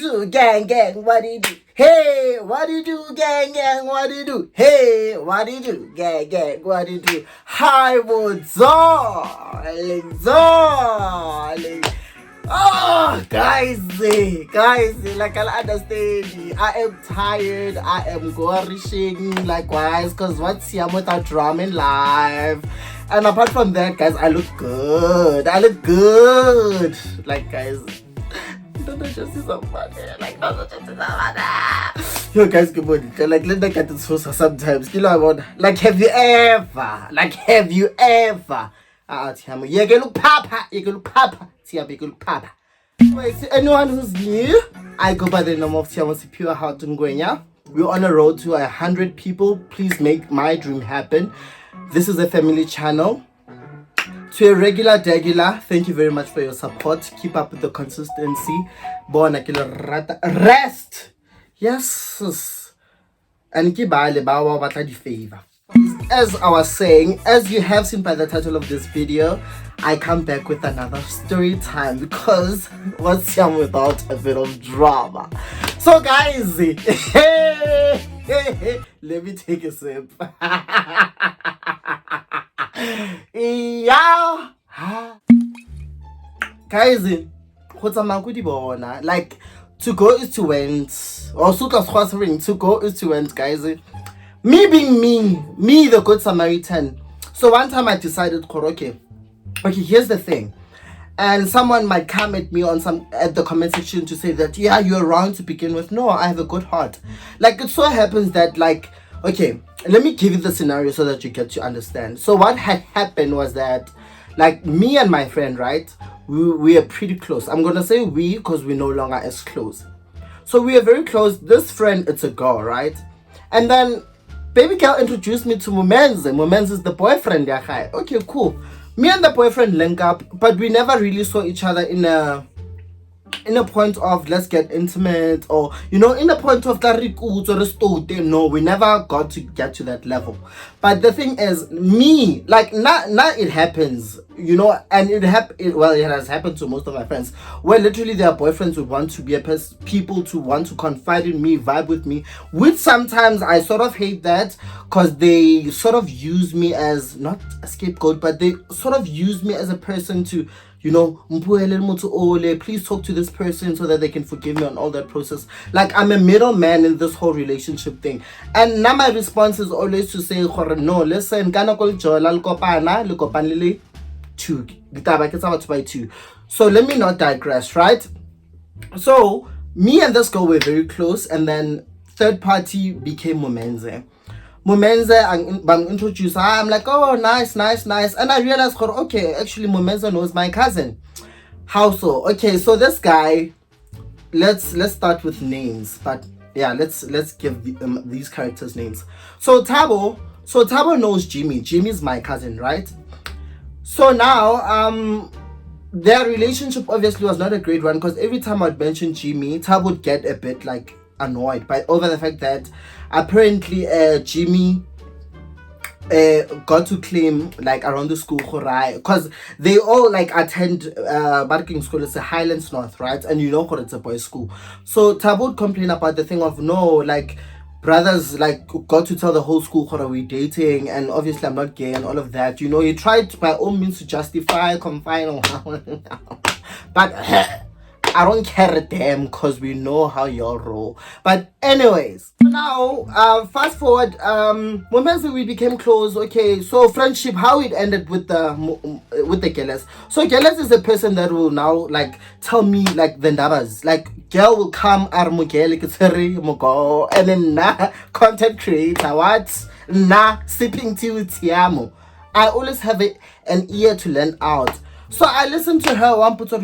do, gang, gang, what do you do? Hey, what do you do, gang, gang, what do you do? Hey, what do you do, gang, gang, what do you do? Hi, darling. Oh, guys, like I'll understand. I am tired. I am gorishing likewise, because what's Tshiamo without drama in life? And apart from that, guys, I look good. Like, guys, don't I just see somebody? Like, don't just see somebody? Yo, guys, good morning. Like, let me get this first sometimes. You know what? Like, have you ever? Tshiamo, you can look papa. Tshiamo, you can look papa. Wait, anyone who's new, I go by the name of Tshiamo Ngwenya. We're on a road to 100 people. Please make my dream happen. This is a family channel. To a regular, thank you very much for your support. Keep up with the consistency. Rest. Yes. And favor. As I was saying, as you have seen by the title of this video, I come back with another story time, because what's Tshiamo without a bit of drama? So guys, let me take a sip. Yeah. Guys, like, to go is to went, or to go is to went, guys. Me being me the good Samaritan. So one time I decided, okay, here's the thing. And someone might come at me at the comment section to say that, yeah, you're wrong to begin with. No, I have a good heart. Like, it so happens that, like, okay, let me give you the scenario so that you get to understand. So what had happened was that, like, me and my friend, right, we are pretty close. I'm gonna say we because we're no longer as close. So we are very close. This friend, it's a girl, right? And then baby girl introduced me to Mumenze. Mumenze is the boyfriend. Okay, cool. Me and the boyfriend link up, but we never really saw each other in a point of let's get intimate, or in a point of no, we never got to get to that level. But the thing is, me, like, now it happens, and it has happened to most of my friends, where literally their boyfriends would want to be people to want to confide in me, vibe with me, which sometimes I sort of hate that, because they sort of use me as not a scapegoat, but they sort of use me as a person to, please talk to this person so that they can forgive me on all that process. Like, I'm a middleman in this whole relationship thing. And now my response is always to say, no, listen, so let me not digress, right? So me and this girl were very close, and then third party became Mumenze, bang introduce. I'm like, oh, nice. And I realized, okay, actually Mumenze knows my cousin. How so? Okay, so this guy, let's start with names, but yeah, let's give these characters names. So Tabo knows Jimmy. Jimmy's my cousin, right? So now their relationship obviously was not a great one, because every time I'd mention Jimmy, Tabo would get a bit like annoyed over the fact that apparently Jimmy got to claim like around the school, because they all like attend Barking school. It's a Highlands North, right? And it's a boys' school. So Tabo would complain about the thing of, no, like, brothers like got to tell the whole school we're dating, and obviously I'm not gay and all of that. He tried by all means to justify, confine, but I don't care a damn, because we know how y'all roll. But anyways, now fast forward, Mumenze, we became close. Okay, so friendship, how it ended with the Geles. So Geles is a person that will now like tell me like the numbers. Like, girl will come, and then content creator, what? SippingTeaWithTshiamo. I always have an ear to learn out. So I listened to her one put me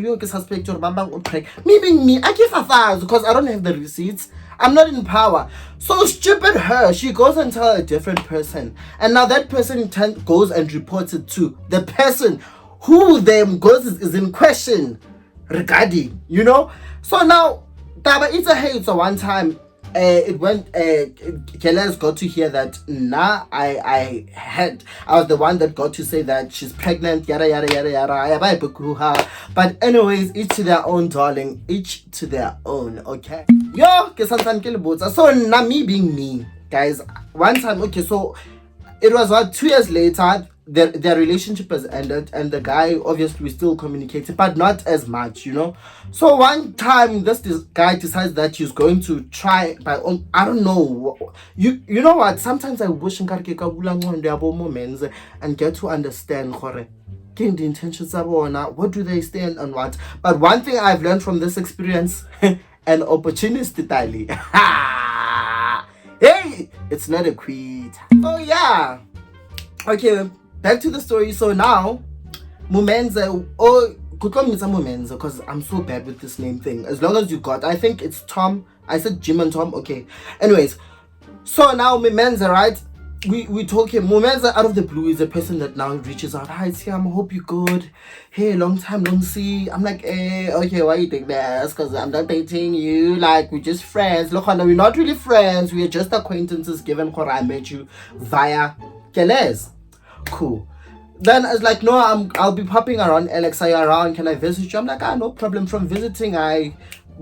being me, I give a fast because I don't have the receipts. I'm not in power. So stupid her, she goes and tells a different person, and now that person goes and reports it to the person who them goes is in question regarding, So now Taba, it's a hate. So one time it went Keles got to hear that I was the one that got to say that she's pregnant, yada yada yada yada. But anyways, each to their own, darling, each to their own. Okay, yo so now me being me, guys, one time, okay, so it was what, 2 years later, their relationship has ended, and the guy, obviously, we still communicating, but not as much, you know. So one time, this guy decides that he's going to try by own, I don't know, you know what, sometimes I wish moments and get to understand the intentions of what do they stand on what. But one thing I've learned from this experience, an opportunity tali. Hey, it's not a quit. Oh yeah. Okay, back to the story. So now, Mumenza, could call me some Mumenza because I'm so bad with this name thing. As long as you got, I think it's Tom. I said Jim and Tom. Okay. Anyways, so now Mumenza, right? We talking. Mumenza out of the blue is a person that now reaches out. Hi, Tshiamo, hope you're good. Hey, long time no see. I'm like, okay, why you think this? Because I'm not dating you. Like, we're just friends. Look, we're not really friends. We're just acquaintances. Given how I met you via Keles. Cool. Then I was like, no, I'll be popping around. Alex, are you around? Can I visit you? I'm like, no problem. From visiting,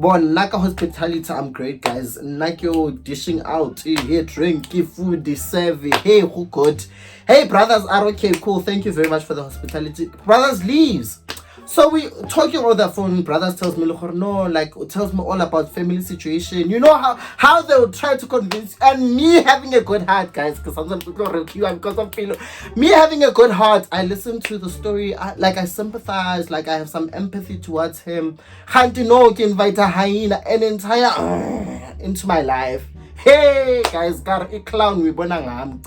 Naka hospitality, I'm great, guys. Naka dishing out, hey, drink, food, serve, hey, who good? Hey, brothers are okay, cool. Thank you very much for the hospitality. Brothers leaves. So we talking on the phone. Brothers tells me, no, like tells me all about family situation. You know how they would try to convince, and me having a good heart, guys, because sometimes people are because I'm feeling me having a good heart. I listen to the story, I sympathize, like I have some empathy towards him. Can't you know, can invite a hyena an entire into my life. Hey guys, got a clown we bonang.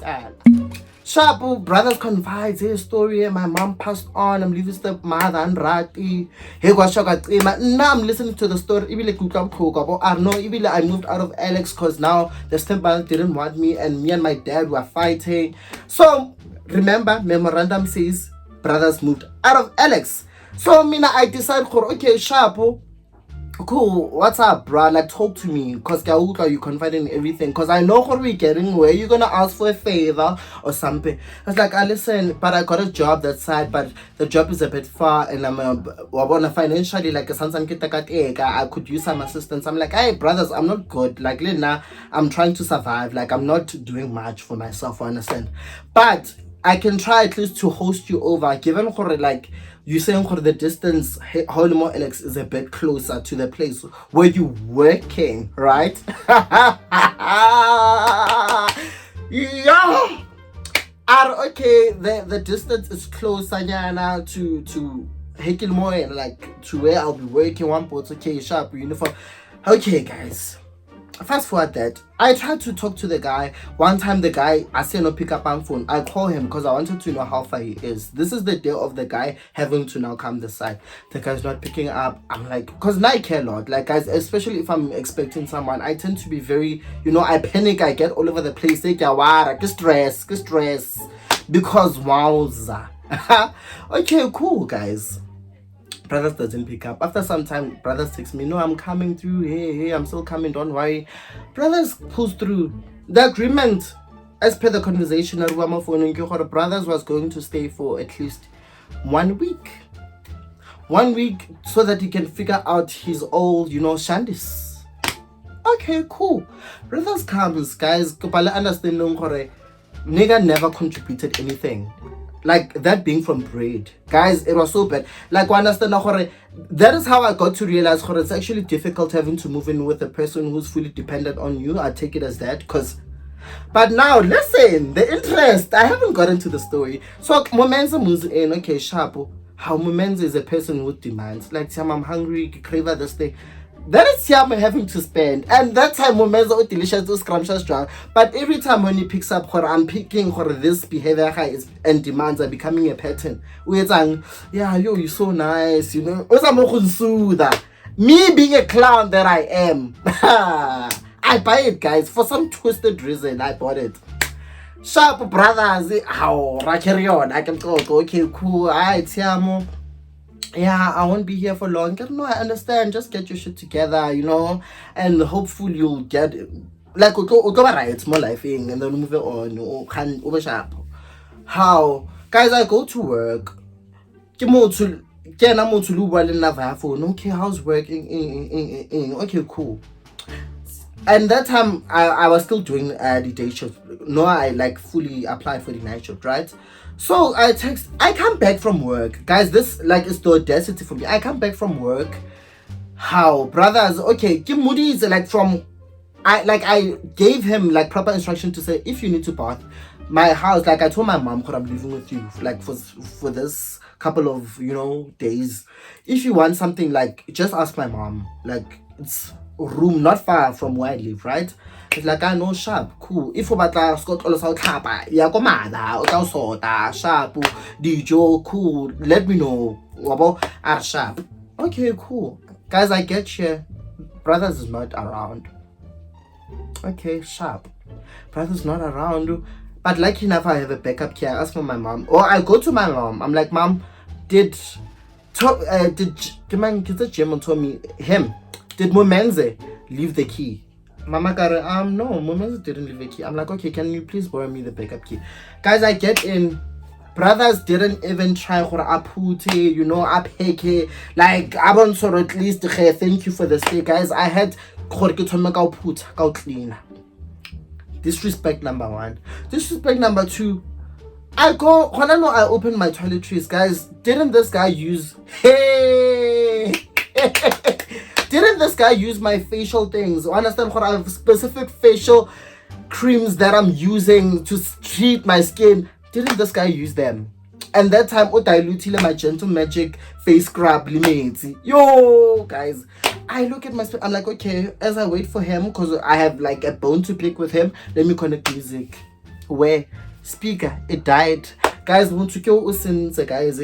Sharp brothers confides his story. My mom passed on. I'm leaving stepmother and Rati. He was shocked. Now I'm listening to the story. I moved out of Alex because now the stepmother didn't want me, and me and my dad were fighting. So remember, memorandum says brothers moved out of Alex. So I decided, okay, Sharp. Cool, what's up, bro? Like, talk to me, because you confide in everything, because I know what we're getting, where you're gonna ask for a favor or something. I was like, listen, but I got a job that side, but the job is a bit far, and I'm financially, like, I could use some assistance. I'm like, hey, brothers, I'm not good, like, Lena, I'm trying to survive, like, I'm not doing much for myself, I understand, but I can try at least to host you over, given like you saying the distance, Holimo Alex is a bit closer to the place where you working, right? Yeah. Okay, the distance is closer now to Hekilmoy, like to where I'll be working. One port, okay, sharp uniform. Okay, guys. Fast forward that I tried to talk to the guy. One time the guy, I say no pick up on phone. I call him because I wanted to know how far he is. This is the day of the guy having to now come this side. The guy's not picking up. I'm like, because now I care a lot. Like, guys, especially if I'm expecting someone, I tend to be very, I panic. I get all over the place. Get stress. Because wowza. Okay, cool, guys. Brothers doesn't pick up. After some time, brothers text me, no, I'm coming through. Hey, I'm still coming, don't worry. Brothers pulls through. The agreement, as per the conversation at phone, brothers was going to stay for at least 1 week. 1 week so that he can figure out his old, shandis. Okay, cool. Brothers comes, guys, understand nigga never contributed anything. Like that being from bread, guys, it was so bad. Like, I understand that is how I got to realize it's actually difficult having to move in with a person who's fully dependent on you. I take it as that, but now listen, the interest, I haven't gotten to the story. So Momenza moves in, okay, sharp. How Momenza is a person with demands, like, I'm hungry, crave this thing. That is Tshiamo having to spend, and that time Momenza delicious to scrumptious drunk. But every time when he picks up I'm picking this behavior and demands are becoming a pattern. We're saying, yeah, you're so nice, me being a clown that I am. I buy it, guys, for some twisted reason. I bought it. Sharp brothers, how carry on. I can talk. Okay, cool. Alright, Tshiamo. yeah, I won't be here for long. No, I understand. Just get your shit together, you know, and hopefully you'll get like it's more life and then move it on. Can over sharp. How guys? I go to work. Ke motho ke ena motho le bua le nna via phone. Okay, how's work? Okay, cool. And that time I was still doing the day shift. No, I like fully applied for the night shift, right? So I come back from work. Guys, this like is the audacity for me. I come back from work. How brothers, okay, Kim Moody is like from I gave him like proper instruction to say if you need to bath my house, like I told my mom I'm living with you like for this couple of days. If you want something, like just ask my mom. Like it's room not far from where I live, right? It's like I know sharp, cool. If you batla Scott all out tapa, ya go mada, o tla sota, sharp, dijo, cool. Let me know. About are sharp. Okay, cool. Guys, I get you. Brothers is not around. Okay, sharp. Brother's not around. But lucky enough, I have a backup here. I ask for my mom, or I go to my mom. I'm like, Mom, did the man Tshiamo told me him? Did Momenze leave the key? Mama Kare, no, Momenze didn't leave the key. I'm like, okay, can you please borrow me the backup key? Guys, I get in. Brothers didn't even try for apute, apeke. Like, I want to at least thank you for the stay, guys. I had clean. Disrespect number one. Disrespect number two. I open my toiletries, guys. Didn't this guy use didn't this guy use my facial things? Understand what I have specific facial creams that I'm using to treat my skin. Didn't this guy use them? And that time, dilute my gentle magic face scrub limits. Yo, guys, I look at my skin. I'm like, okay, as I wait for him, because I have like a bone to pick with him, let me connect music. Where speaker, it died. Guys, want to kill us guys.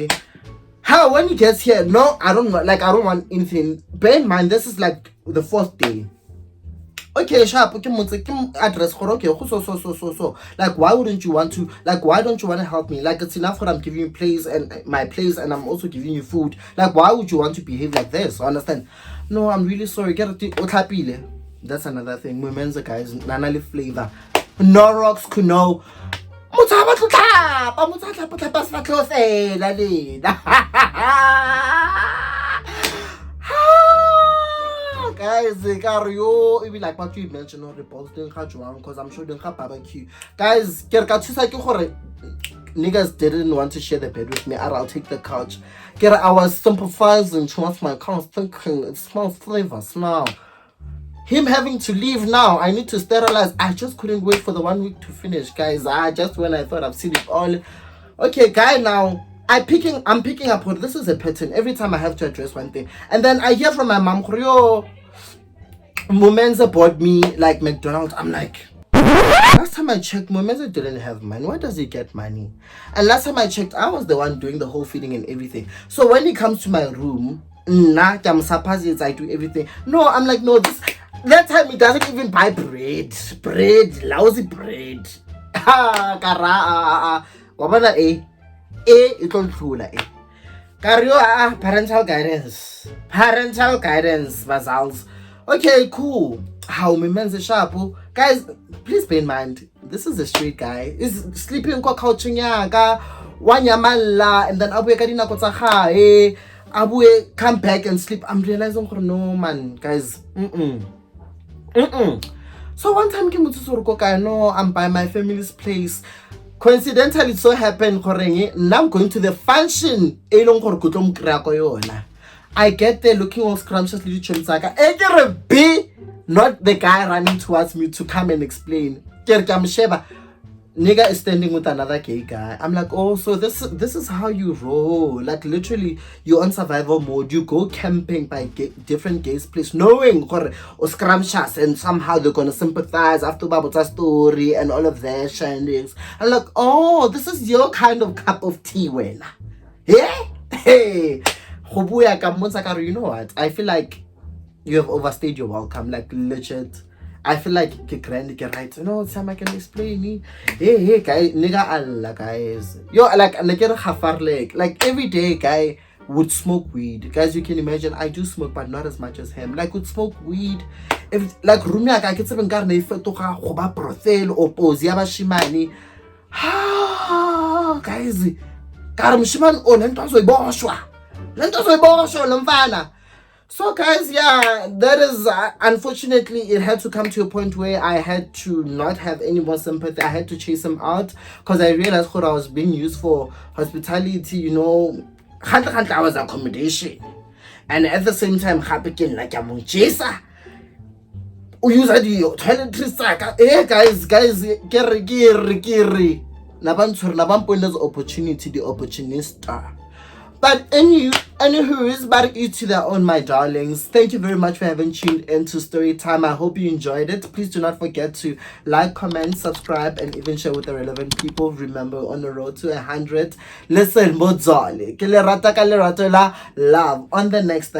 How when he gets here? No, I don't want anything. Bear in mind, this is like the 4th day. Okay, sharp. Okay, address. Okay, so. Like, why wouldn't you want to? Like, why don't you want to help me? Like, it's enough that I'm giving you my place, and I'm also giving you food. Like, why would you want to behave like this? Understand? No, I'm really sorry. That's another thing. Women's guys, nanali flavor. No rocks, kuno. Guys, it be like what you mentioned on the post because I'm sure they have barbecue. Guys, niggas didn't want to share the bed with me, or I'll take the couch. I was sympathizing towards my couch, thinking it smells flavors now. Him having to leave now, I need to sterilize. I just couldn't wait for the 1 week to finish, guys. Just when I thought I've seen it all. Okay, guy, now I'm picking up on this is a pattern. Every time I have to address one thing, and then I hear from my mom, Momenza bought me like McDonald's. I'm like, last time I checked, Momenza didn't have money. Where does he get money? And last time I checked, I was the one doing the whole feeding and everything. So when he comes to my room, I do everything. No, I'm like, no, that time he doesn't even buy bread, lousy bread. It will parental guidance, vassals. Okay, cool. How me men's sharp, guys. Please bear in mind, this is a straight guy. He's sleeping kwa couching yaga, wanyamala, and then abuye kadina kotsa abuye come back and sleep. I'm realizing, no man, guys. So one time I'm by my family's place. Coincidentally, it so happened now I'm going to the function. I get there looking all scrumptiously be not the guy running towards me to come and explain. Nigga is standing with another gay guy. I'm like, oh, so this is how you roll. Like literally, you're on survival mode. You go camping by different gays' place, knowing or scrumptious, and somehow they're gonna sympathize after Babota's story and all of their shenanigans. I'm like, oh, this is your kind of cup of tea, when? Yeah, hey, you know what? I feel like you have overstayed your welcome. Like legit. I feel like get right. No, Sam, I can explain me. Hey, guy, nigga, Allah, guys. Yo, like every day, guy, would smoke weed. Guys, you can imagine, I do smoke, but not as much as him. Like, would smoke weed. If, like, Rumia, I get seven garden, if I talk about profile or pose, Yaba Shimani. Guys, Karam Shiman, oh, Lentos Boshua. Lentos Boshua, Lamvana. So guys, yeah, that is unfortunately it had to come to a point where I had to not have any more sympathy. I had to chase him out because I realized what I was being used for hospitality, you know, 100 hours accommodation, and at the same time happy like I'm on chaser. We use the toiletries. Hey guys, kiri. Naban point as opportunity, the opportunist. But anywho, it's about each to their own, my darlings. Thank you very much for having tuned into story time. I hope you enjoyed it. Please do not forget to like, comment, subscribe, and even share with the relevant people. Remember, on the road to 100. Listen, Mozali. Love. On the next,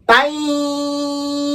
bye.